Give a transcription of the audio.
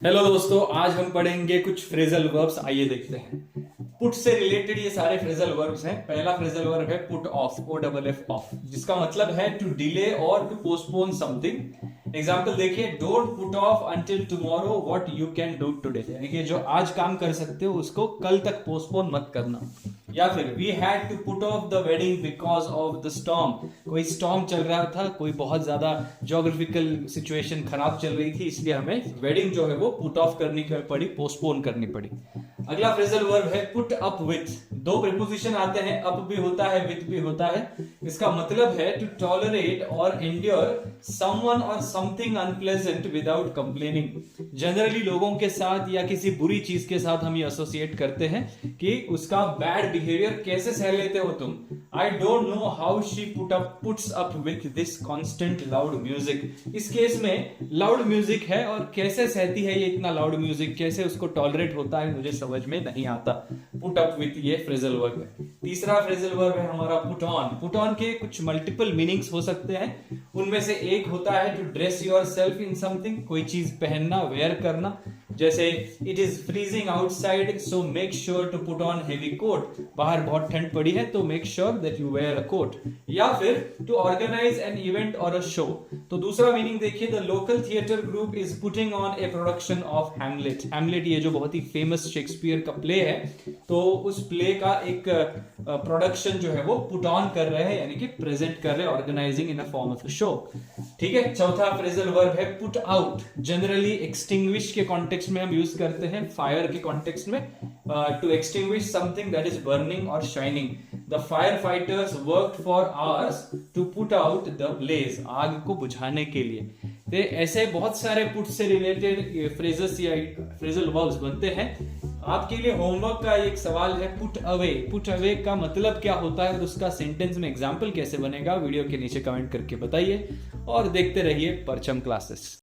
Hello दोस्तों, आज हम पढ़ेंगे कुछ फ्रेजल वर्ब्स। आइए देखते हैं। पुट से रिलेटेड ये सारे फ्रेजल वर्ब्स हैं। पहला फ्रेजल वर्ब है पुट ऑफ, OFF ऑफ, जिसका मतलब है टू डिले और टू पोस्टपोन समथिंग। एग्जांपल देखिए, don't put off until tomorrow what you can do today, यानी कि जो आज काम कर सकते हो उसको कल तक पोस्टपोन मत करना। या फिर we had to put off the wedding because of the storm, कोई स्टॉर्म चल रहा था, कोई बहुत ज्यादा ज्योग्राफिकल सिचुएशन खराब चल रही थी, इसलिए हमें वेडिंग जो है वो पुट ऑफ करनी पड़ी, पोस्टपोन करनी पड़ी। अगला फ्रेजल वर्ब है पुट अप विथ। दो प्रीपोजिशन आते हैं, अप भी होता है, विथ भी होता है। इसका मतलब है टू टॉलरेट और एंड्योर समवन और something unpleasant without complaining. Generally लोगों के साथ या किसी बुरी चीज के साथ हम ये एसोसिएट करते हैं कि उसका बैड बिहेवियर कैसे सह लेते हो तुम। I don't know how she puts up with this constant loud music. इस केस में लाउड म्यूजिक है और कैसे सहती है ये इतना लाउड म्यूजिक, कैसे उसको टॉलरेट होता है, मुझे समझ में नहीं आता। पुट अप विथ ये फ्रेजल वर्ब है। तीसरा फ्रेजल वर्ब है हमारा पुट ऑन। पुट ऑन के कुछ मल्टीपल मीनिंग्स हो सकते हैं, उनमें से एक होता है to dress yourself in something, कोई चीज पहनना, वेयर करना। जैसे it is freezing outside so make sure to put on heavy coat, बाहर बहुत ठंड पड़ी है तो make sure that you wear a coat. या फिर टू ऑर्गेनाइज एन इवेंट और अ शो। तो दूसरा मीनिंग देखिए, the local theatre group is putting on A production of Hamlet. Hamlet ये जो बहुत ही फेमस शेक्सपियर का प्ले है, तो उस प्ले का एक प्रोडक्शन जो है वो पुट ऑन कर रहे हैं, यानी कि प्रेजेंट कर रहे हैं, organising in a form of a show. ठीक है। चौथा फ्रेजल वर्ब है पुट आउट। जनरली एक्सटिंग्विश के कॉन्टेक्स्ट में हम यूज करते हैं, फायर के कॉन्टेक्स्ट में, to extinguish something that is burning और shining. The fire fighters worked for hours to put out the blaze, आग को बुझाने के लिए। तो ऐसे बहुत सारे पुट से रिलेटेड फ्रेजेस या फ्रेजल वर्ब्स बनते हैं। आपके लिए होमवर्क का एक सवाल है पुट अवे। पुट अवे का मतलब क्या होता है और उसका सेंटेंस में एग्जाम्पल कैसे बनेगा, वीडियो के नीचे कमेंट करके बताइए और देखते रहिए परचम क्लासेस।